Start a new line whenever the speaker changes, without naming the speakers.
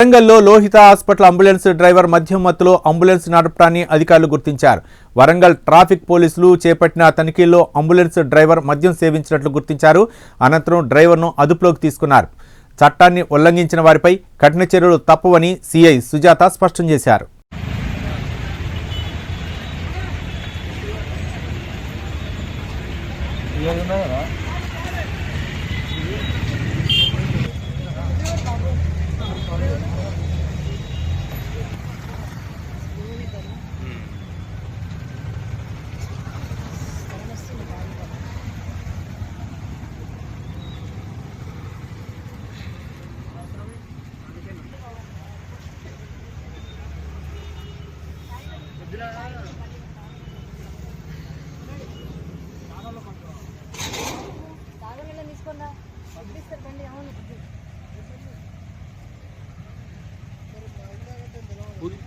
వరంగల్లో Lohitha hospital ambulance driver మద్యం మత్తులో అంబులెన్స్ నడపడాన్ని అధికారులు గుర్తించారు. వరంగల్ ట్రాఫిక్ పోలీసులు చేపట్టిన తనిఖీల్లో అంబులెన్స్ డ్రైవర్ మద్యం సేవించినట్లు గుర్తించారు. అనంతరం డ్రైవర్ను అదుపులోకి తీసుకున్నారు. చట్టాన్ని ఉల్లంఘించిన వారిపై కఠిన చర్యలు తప్పవని సిఐ సుజాత స్పష్టం చేశారు.
పూరి